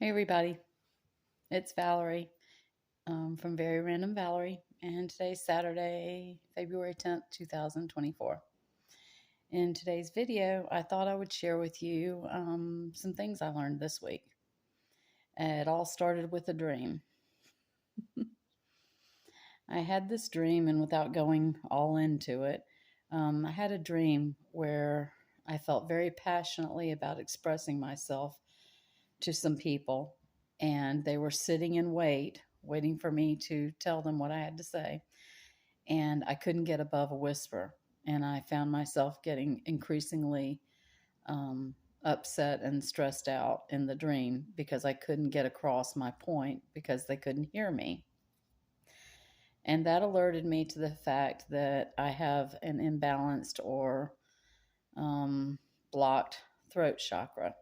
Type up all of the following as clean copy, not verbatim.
Hey everybody, it's Valerie from Very Random Valerie, and today's Saturday, February 10th, 2024. In today's video, I thought I would share with you some things I learned this week. It all started with a dream. I had this dream, and without going all into it, I had a dream where I felt very passionately about expressing myself to some people, and they were sitting in waiting for me to tell them what I had to say. And I couldn't get above a whisper. And I found myself getting increasingly um, upset and stressed out in the dream because I couldn't get across my point because they couldn't hear me. And that alerted me to the fact that I have an imbalanced or um, blocked throat chakra.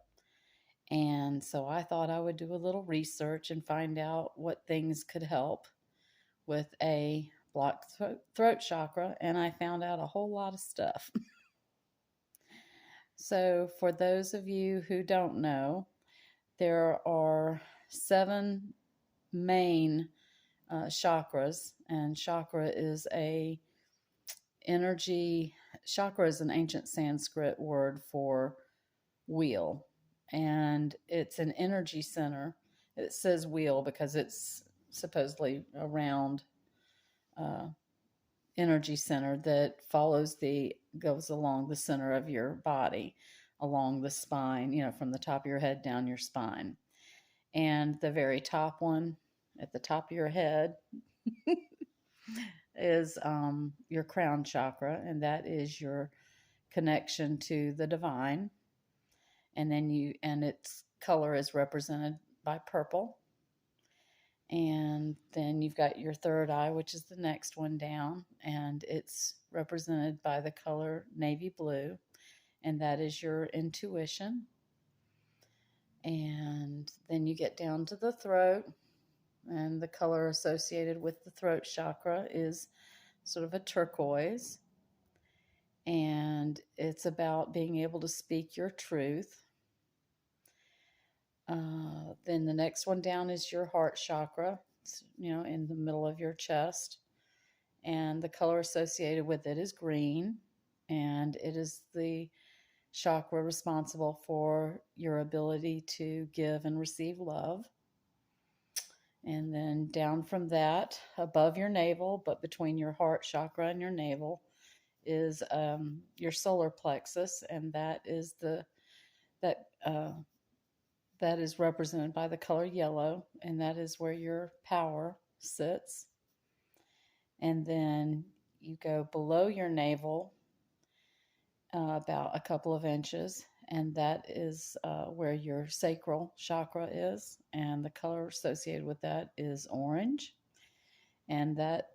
And so I thought I would do a little research and find out what things could help with a blocked throat chakra. And I found out a whole lot of stuff. So, for those of you who don't know, there are 7 main chakras, and chakra is an ancient Sanskrit word for wheel, and it's an energy center. It says wheel because it's supposedly a round uh, energy center that goes along the center of your body, along the spine, from the top of your head down your spine. And the very top one at the top of your head is your crown chakra, and that is your connection to the divine. And its color is represented by purple. And then you've got your third eye, which is the next one down, and it's represented by the color navy blue, and that is your intuition. And then you get down to the throat, and the color associated with the throat chakra is sort of a turquoise, and it's about being able to speak your truth. Then the next one down is your heart chakra, in the middle of your chest. And the color associated with it is green. And it is the chakra responsible for your ability to give and receive love. And then down from that, above your navel, but between your heart chakra and your navel, is your solar plexus, and that is that that is represented by the color yellow, and that is where your power sits. And then you go below your navel about a couple of inches, and that is where your sacral chakra is, and the color associated with that is orange. And that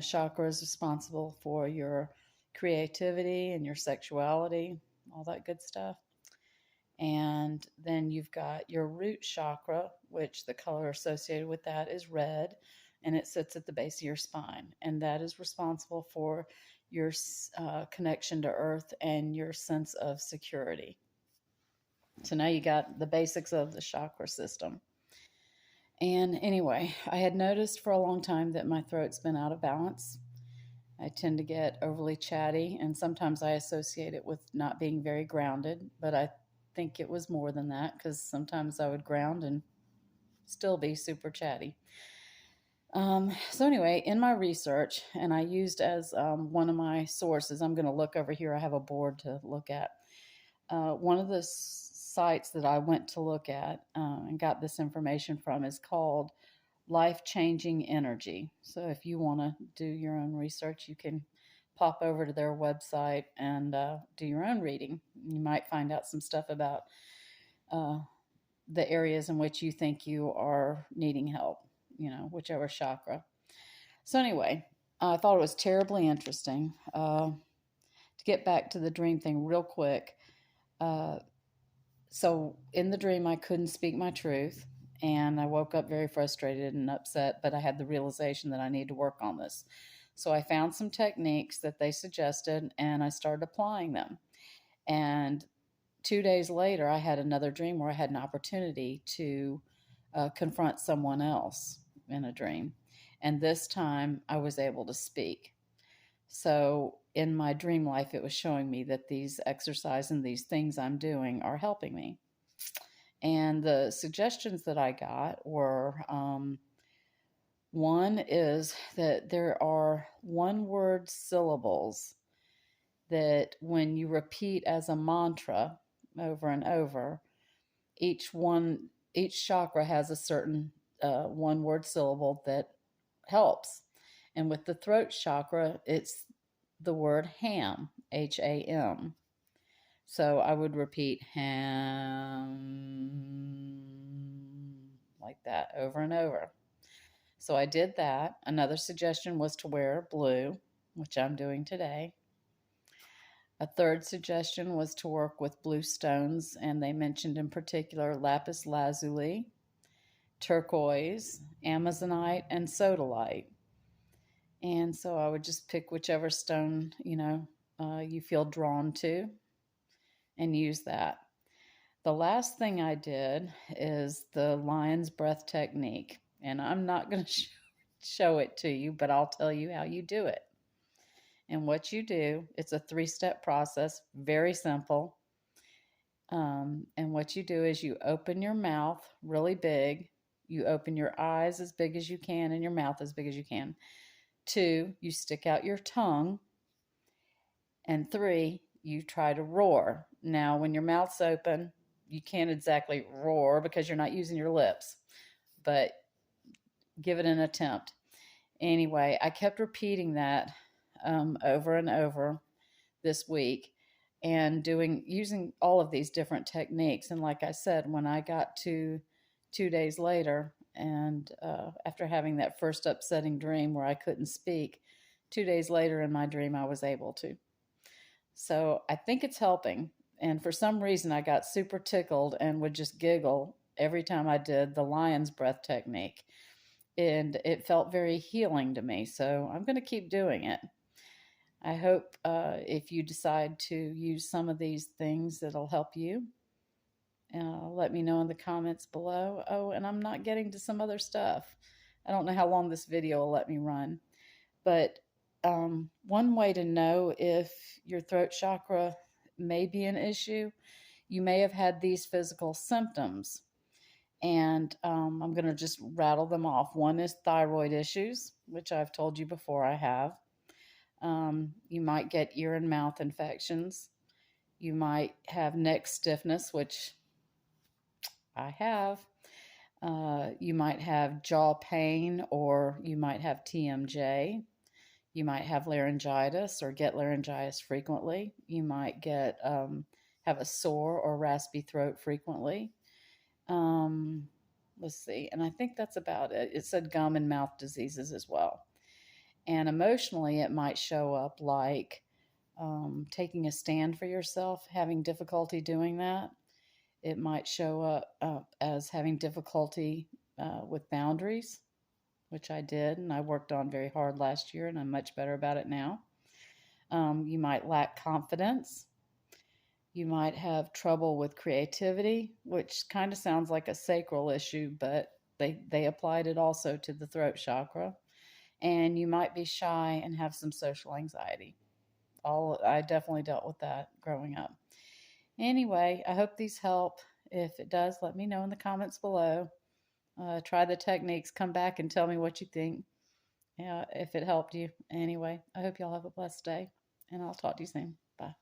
chakra is responsible for your creativity and your sexuality, all that good stuff. And then you've got your root chakra, which the color associated with that is red, and it sits at the base of your spine. And that is responsible for your connection to earth and your sense of security. So now you got the basics of the chakra system. And anyway, I had noticed for a long time that my throat's been out of balance. I tend to get overly chatty, and sometimes I associate it with not being very grounded, but I think it was more than that, because sometimes I would ground and still be super chatty. So anyway, in my research, and I used as one of my sources, I'm going to look over here. I have a board to look at. One of the sites that I went to look at and got this information from is called Life-Changing Energy. So if you want to do your own research, you can pop over to their website and do your own reading. You might find out some stuff about the areas in which you think you are needing help, whichever chakra. So anyway, I thought it was terribly interesting. To get back to the dream thing real quick. So in the dream, I couldn't speak my truth, and I woke up very frustrated and upset, but I had the realization that I need to work on this. So I found some techniques that they suggested, and I started applying them. And 2 days later, I had another dream where I had an opportunity to confront someone else in a dream. And this time I was able to speak. So in my dream life, it was showing me that these exercise and these things I'm doing are helping me. And the suggestions that I got were one is that there are one word syllables that when you repeat as a mantra over and over, each chakra has a certain one word syllable that helps. And with the throat chakra, it's the word ham, HAM. So I would repeat ham like that over and over. So I did that. Another suggestion was to wear blue, which I'm doing today. A third suggestion was to work with blue stones, and they mentioned in particular lapis lazuli, turquoise, amazonite, and sodalite. And so I would just pick whichever stone, you feel drawn to and use that. The last thing I did is the lion's breath technique. And I'm not going to show it to you, but I'll tell you how you do it. And what you do, it's a 3-step process, very simple. And what you do is you open your mouth really big. You open your eyes as big as you can and your mouth as big as you can. 2, you stick out your tongue. And 3, you try to roar. Now, when your mouth's open, you can't exactly roar because you're not using your lips, but give it an attempt. Anyway, I kept repeating that over and over this week and using all of these different techniques. And like I said, when I got to 2 days later, and after having that first upsetting dream where I couldn't speak, 2 days later in my dream, I was able to. So I think it's helping. And for some reason, I got super tickled and would just giggle every time I did the lion's breath technique. And it felt very healing to me. So I'm going to keep doing it. I hope if you decide to use some of these things, it'll help you. Let me know in the comments below. Oh, and I'm not getting to some other stuff. I don't know how long this video will let me run. But one way to know if your throat chakra may be an issue, you may have had these physical symptoms. And I'm going to just rattle them off. One is thyroid issues, which I've told you before I have. You might get ear and mouth infections. You might have neck stiffness, which I have. You might have jaw pain, or you might have TMJ. You might have laryngitis or get laryngitis frequently. You might get have a sore or raspy throat frequently. Let's see, and I think that's about it. It said gum and mouth diseases as well. And emotionally, it might show up like taking a stand for yourself, having difficulty doing that. It might show up as having difficulty with boundaries, which I did, and I worked on very hard last year, and I'm much better about it now. You might lack confidence. You might have trouble with creativity, which kind of sounds like a sacral issue, but they applied it also to the throat chakra. And you might be shy and have some social anxiety. I definitely dealt with that growing up. Anyway, I hope these help. If it does, let me know in the comments below. Try the techniques, come back and tell me what you think. If it helped you. Anyway, I hope y'all have a blessed day, and I'll talk to you soon. Bye.